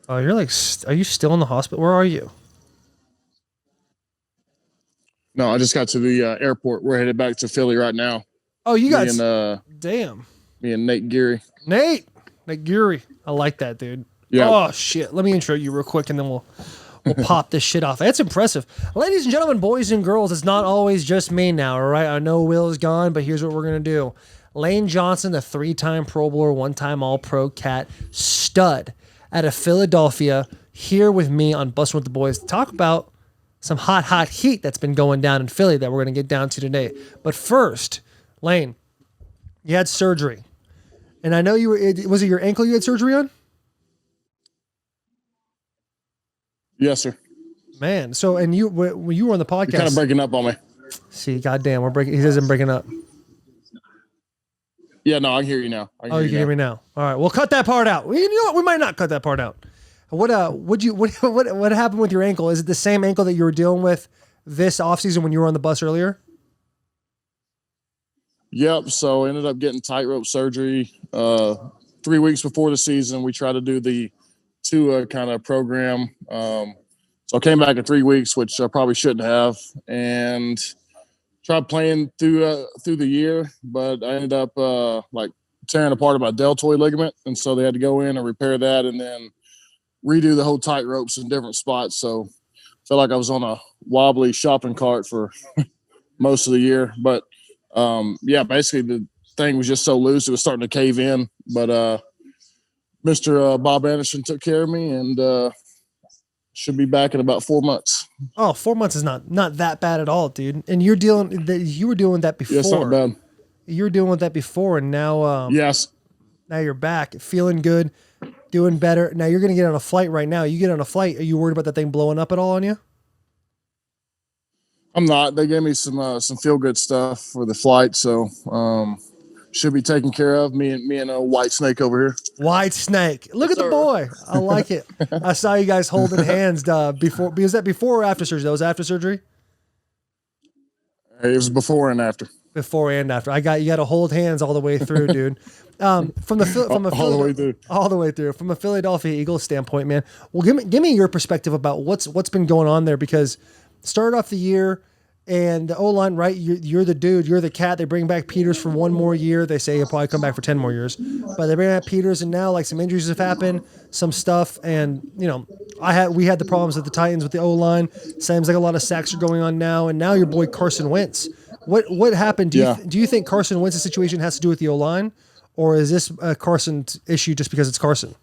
Oh, you're like, are you still in the hospital? Where are you? No, I just got to the airport. We're headed back to Philly right now. Oh, you Me got, and damn. me and Nate Geary. Nate Geary. I like that, dude. Yeah. Oh, shit. Let me intro you real quick and then we'll pop this shit off. That's impressive. Ladies and gentlemen, boys and girls, it's not always just me now, all right? I know Will is gone, but here's what we're going to do. Lane Johnson, the 3-time Pro Bowler, 1-time All-Pro cat, stud out of Philadelphia, here with me on Bussin with the Boys to talk about some hot heat that's been going down in Philly that we're going to get down to today. But first, Lane, you had surgery. And I know you were, was it your ankle you had surgery on? Yes, sir. Man, so, and you, when you were on the podcast. You're kind of breaking up on me. See, goddamn, he says I'm breaking up. Yeah, no, I can hear you now. You can hear me now. All right, we'll cut that part out. You know what? We might not cut that part out. What happened with your ankle? Is it the same ankle that you were dealing with this offseason when you were on the bus earlier? Yep. So ended up getting tightrope surgery 3 weeks before the season. We tried to do the Tua kind of program. So I came back in 3 weeks, which I probably shouldn't have, and tried playing through the year, but I ended up like tearing apart my deltoid ligament, and so they had to go in and repair that, and then redo the whole tight ropes in different spots. So I felt like I was on a wobbly shopping cart for most of the year. But yeah, basically the thing was just so loose it was starting to cave in. But Mr. Bob Anderson took care of me, and should be back in about 4 months. Oh, 4 months is not that bad at all, dude. And you were dealing with that before. Yeah, it's not bad. You were dealing with that before, and now yes. Now you're back, feeling good, doing better. Now you're going to get on a flight right now. You get on a flight. Are you worried about that thing blowing up at all on you? I'm not. They gave me some feel good stuff for the flight, so should be taken care of. Me and a White Snake over here. White Snake, look at the boy. I like it. I saw you guys holding hands before. Was that before or after surgery? That was after surgery. It was before and after. Before and after. You got to hold hands all the way through, dude. All the way through. From a Philadelphia Eagles standpoint, man. Well, give me your perspective about what's been going on there, because started off the year and the O-line, right? You're the dude, you're the cat. They bring back Peters for 1 more year. They say he'll probably come back for 10 more years, but they bring back Peters, and now like some injuries have happened, some stuff, and you know, we had the problems with the Titans with the O-line. Seems like a lot of sacks are going on now, and now your boy Carson Wentz. What happened? Do you think Carson Wentz's situation has to do with the O-line? Or is this a Carson issue just because it's Carson?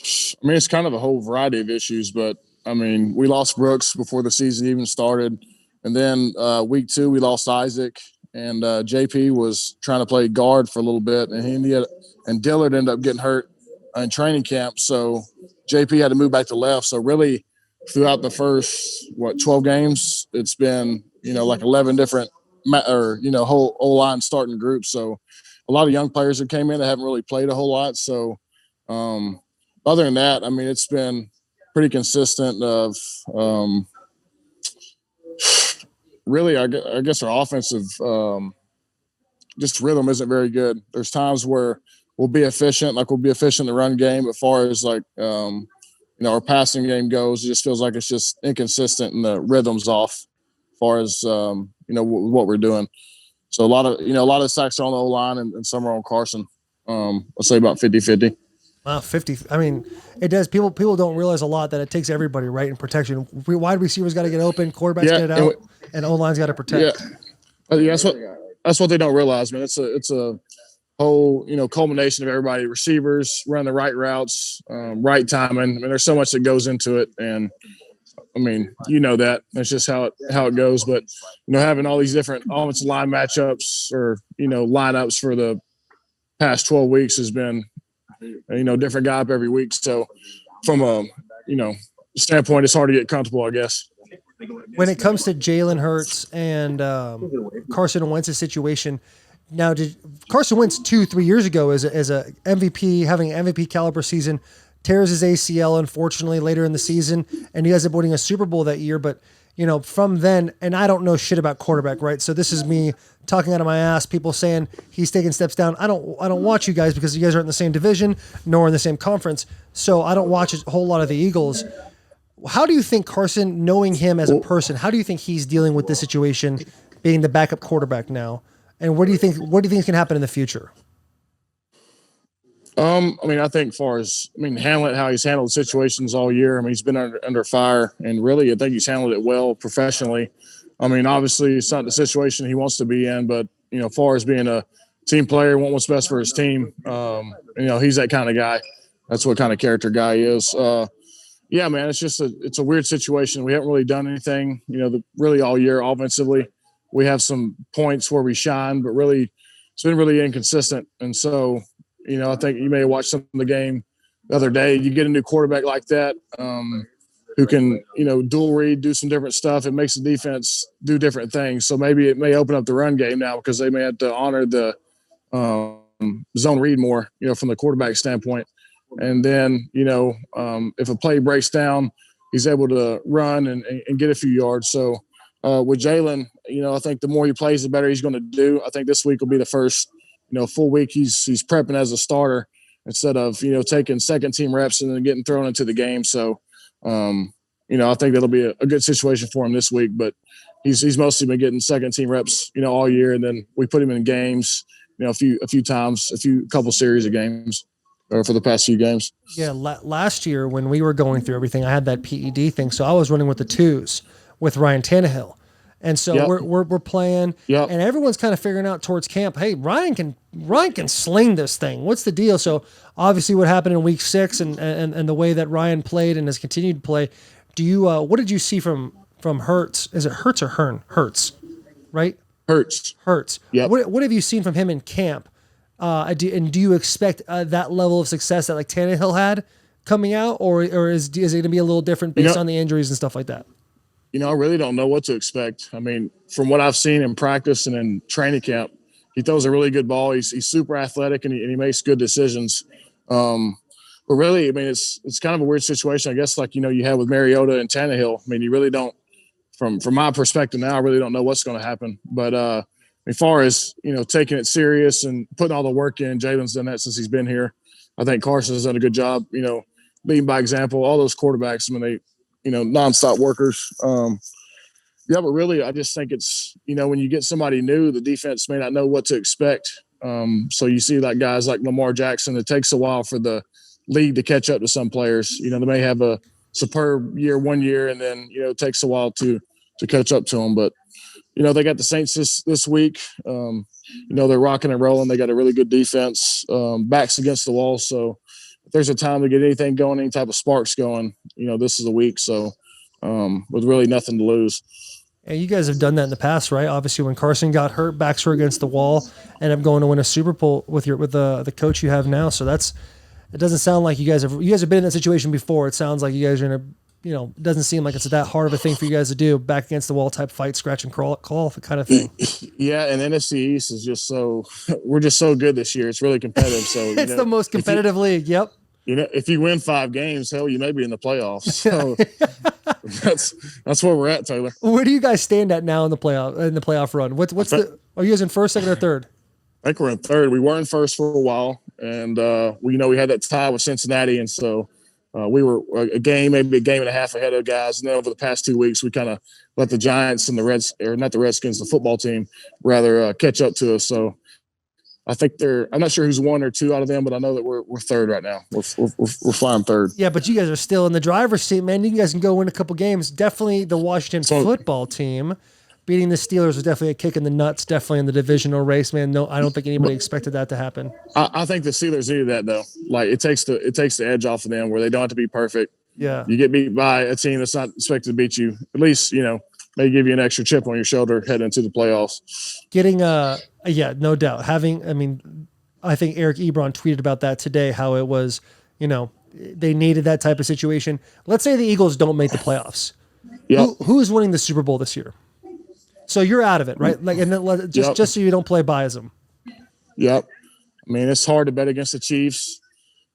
I mean, it's kind of a whole variety of issues, but I mean, we lost Brooks before the season even started. And then week 2, we lost Isaac, and JP was trying to play guard for a little bit, and Dillard ended up getting hurt in training camp. So JP had to move back to left. So really throughout the first, 12 games, it's been, like 11 different whole O-line starting groups. So a lot of young players that came in that haven't really played a whole lot. So other than that, I mean, it's been pretty consistent of really, I guess our offensive just rhythm isn't very good. There's times where we'll be efficient in the run game. But as far as our passing game goes, it just feels like it's just inconsistent and the rhythm's off as far as, what we're doing. So a lot of sacks are on the O-line and some are on Carson. Let's say about 50-50. Wow, 50. I mean, it does. People don't realize a lot that it takes everybody, right, in protection. Wide receivers got to get open, quarterbacks get it out, and O-line's got to protect. Yeah, that's what they don't realize, man. It's a whole, culmination of everybody. Receivers run the right routes, right timing. I mean, there's so much that goes into it, and I mean, that. That's just how it goes. But having all these different offensive line matchups or lineups for the past 12 weeks has been different guy up every week. So from a standpoint, it's hard to get comfortable, I guess. When it comes to Jalen Hurts and Carson Wentz's situation, now did Carson Wentz 2-3 years ago as a MVP, having an MVP caliber season, tears his ACL, unfortunately, later in the season, and he ends up winning a Super Bowl that year. But, from then, and I don't know shit about quarterback, right? So this is me talking out of my ass, people saying he's taking steps down. I don't watch you guys because you guys aren't in the same division nor in the same conference. So I don't watch a whole lot of the Eagles. How do you think Carson, knowing him as a person, how do you think he's dealing with this situation, being the backup quarterback now? And what do you think can happen in the future? I think handling how he's handled situations all year. He's been under fire, and really, I think he's handled it well professionally. Obviously, it's not the situation he wants to be in, but as far as being a team player, want what's best for his team, he's that kind of guy. That's what kind of character guy he is. Yeah, man, it's a weird situation. We haven't really done anything, really all year offensively. We have some points where we shine, but really, it's been really inconsistent. And so, I think you may have watched some of the game the other day. You get a new quarterback like that who can, dual read, do some different stuff. It makes the defense do different things. So maybe it may open up the run game now because they may have to honor the zone read more, from the quarterback standpoint. And then, if a play breaks down, he's able to run and get a few yards. So with Jalen, I think the more he plays, the better he's going to do. I think this week will be the first, full week he's prepping as a starter instead of, taking second team reps and then getting thrown into the game. So, I think that'll be a good situation for him this week, but he's mostly been getting second team reps, all year. And then we put him in games, a few times, couple series of games. Or for the past few games. Yeah, last year when we were going through everything, I had that PED thing, so I was running with the twos with Ryan Tannehill, and so we're playing, and everyone's kind of figuring out towards camp. Hey, Ryan can sling this thing. What's the deal? So obviously, what happened in week 6 and the way that Ryan played and has continued to play. Do you what did you see from Hurts? Is it Hurts or Hearn? Hurts, right? Hurts. Yeah. What have you seen from him in camp? Do you expect that level of success that like Tannehill had coming out, or is it going to be a little different based on the injuries and stuff like that? I really don't know what to expect. From what I've seen in practice and in training camp, he throws a really good ball. He's super athletic and he makes good decisions. But really, it's kind of a weird situation, I guess, like, you had with Mariota and Tannehill. You really don't, from my perspective now, I really don't know what's going to happen. But, as far as, taking it serious and putting all the work in, Jalen's done that since he's been here. I think Carson has done a good job, leading by example. All those quarterbacks, they, nonstop workers. But really, I just think it's, when you get somebody new, the defense may not know what to expect. So you see like guys like Lamar Jackson, it takes a while for the league to catch up to some players. They may have a superb year one year, and then, it takes a while to catch up to them. But, they got the Saints this week. They're rocking and rolling. They got a really good defense, backs against the wall. So if there's a time to get anything going, any type of sparks going, this is a week. So with really nothing to lose. And you guys have done that in the past, right? Obviously, when Carson got hurt, backs were against the wall, ended up going to win a Super Bowl with the coach you have now. So it doesn't sound like you guys have been in that situation before. It sounds like you guys are in a, it doesn't seem like it's that hard of a thing for you guys to do, back against the wall type fight, scratch and crawl kind of thing. Yeah, and NFC East is just we're just so good this year. It's really competitive. So it's the most competitive league. Yep. If you win 5 games, hell, you may be in the playoffs. So that's where we're at, Taylor. Where do you guys stand at now in the playoff run? Are you guys in first, second, or third? I think we're in third. We were in first for a while, and we had that tie with Cincinnati, and so we were maybe a game and a half ahead of guys. And then over the past 2 weeks, we kind of let the Giants and the football team, rather, catch up to us. So I think I'm not sure who's 1 or 2 out of them, but I know that we're third right now. We're flying third. Yeah, but you guys are still in the driver's seat, man. You guys can go win a couple games. Definitely the Washington football team beating the Steelers was definitely a kick in the nuts, definitely in the divisional race, man. No, I don't think anybody expected that to happen. I think the Steelers needed that, though. Like, it takes the edge off of them where they don't have to be perfect. Yeah. You get beat by a team that's not expected to beat you. At least, may give you an extra chip on your shoulder heading into the playoffs. Getting no doubt. I think Eric Ebron tweeted about that today, how it was, they needed that type of situation. Let's say the Eagles don't make the playoffs. Yep. Who's winning the Super Bowl this year? So you're out of it, right? Like, and then just so you don't play bias them. Yep. It's hard to bet against the Chiefs,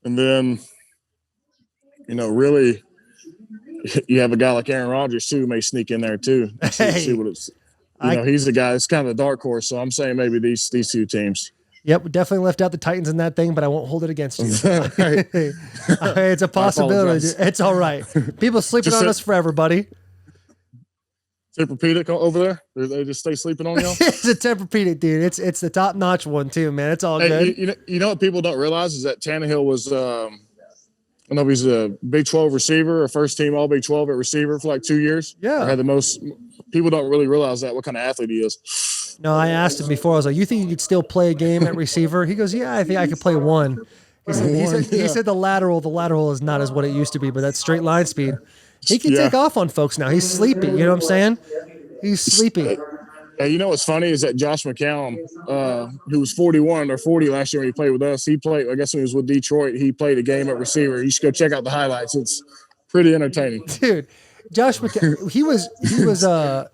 and then, really, you have a guy like Aaron Rodgers too who may sneak in there too. See what it's. he's the guy. It's kind of a dark horse. So I'm saying maybe these two teams. Yep, we definitely left out the Titans in that thing, but I won't hold it against you. It's a possibility. It's all right. People sleeping on us forever, buddy. Tempur-Pedic over there? They just stay sleeping on y'all? It's a Tempur-Pedic, dude. It's the top-notch one, too, man. It's all good. You know what people don't realize is that Tannehill was, I don't know if he's a Big 12 receiver or first-team All-Big 12 at receiver for like 2 years. Yeah. Had the most – people don't really realize that, what kind of athlete he is. No, I asked him before. I was like, you think you could still play a game at receiver? He goes, yeah, I think I could play one. He said the lateral is not as what it used to be, but that straight line speed – he can take off on folks now. He's sleepy. You know what I'm saying? He's sleepy. Hey, you know what's funny is that Josh McCown, who was 41 or 40 last year when he played with us, he played, I guess when he was with Detroit, he played a game at receiver. You should go check out the highlights. It's pretty entertaining. Dude, Josh McCown,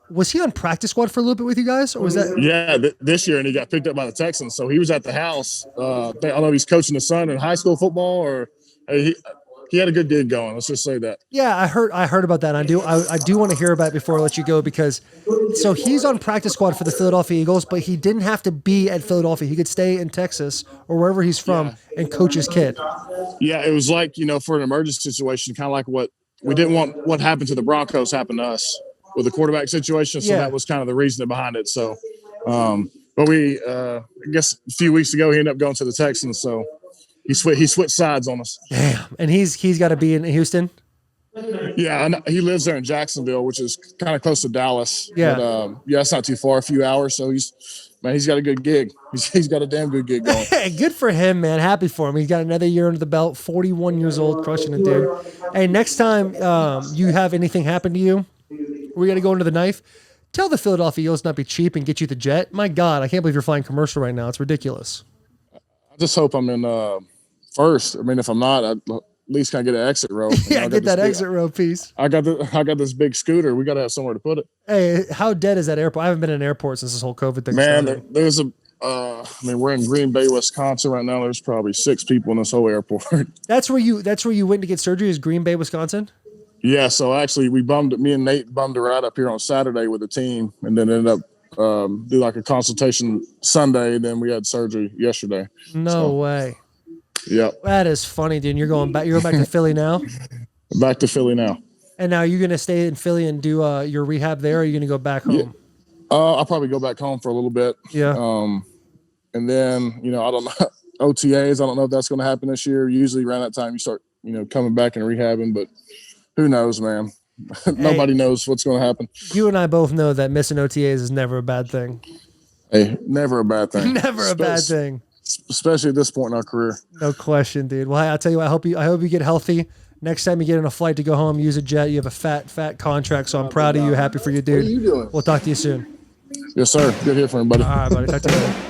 was he on practice squad for a little bit with you guys? Or was that? Yeah, this year, and he got picked up by the Texans. So he was at the house. I don't know if he's coaching his son in high school football or he had a good gig going. Let's just say that. Yeah, I heard about that. And I do want to hear about it before I let you go because so he's on practice squad for the Philadelphia Eagles, but he didn't have to be at Philadelphia. He could stay in Texas or wherever he's from and coach his kid. Yeah, it was like, for an emergency situation, kind of like what we didn't want what happened to the Broncos happen to us with the quarterback situation. So that was kind of the reason behind it. So, but we, I guess a few weeks ago, he ended up going to the Texans. So, he switched sides on us. Damn. And he's got to be in Houston? Yeah, he lives there in Jacksonville, which is kind of close to Dallas. Yeah. But, it's not too far, a few hours. So he's got a good gig. He's got a damn good gig going. Hey, good for him, man. Happy for him. He's got another year under the belt, 41 years old, crushing it, dude. Hey, next time you have anything happen to you, we got to go into the knife. Tell the Philadelphia Eagles not be cheap and get you the jet. My God, I can't believe you're flying commercial right now. It's ridiculous. I just hope I'm in first. I mean, if I'm not, I at least can I get an exit row. Yeah, get that exit row piece. I got this big scooter. We got to have somewhere to put it. Hey, how dead is that airport? I haven't been in an airport since this whole COVID thing started. There's we're in Green Bay, Wisconsin right now. There's probably 6 people in this whole airport. That's where you went to get surgery, is Green Bay, Wisconsin? Yeah, so actually me and Nate bummed a ride up here on Saturday with the team and then ended up do like a consultation Sunday, and then we had surgery yesterday. No way. Yep. That is funny, dude. You're going back to Philly now? Back to Philly now. And now you're going to stay in Philly and do your rehab there, or are you going to go back home? Yeah. I'll probably go back home for a little bit. Yeah. And then, I don't know, OTAs, I don't know if that's going to happen this year. Usually around that time you start, coming back and rehabbing, but who knows, man? Nobody knows what's going to happen. You and I both know that missing OTAs is never a bad thing. Hey, never a bad thing. Never a bad thing. Especially at this point in our career. No question, dude. Well, I'll tell you what, I hope you get healthy. Next time you get on a flight to go home, use a jet. You have a fat contract, so I'm proud of you. Happy for you, dude. What are you doing? We'll talk to you soon. Yes, sir. Good to hear from you, buddy. All right, buddy. Talk to you later.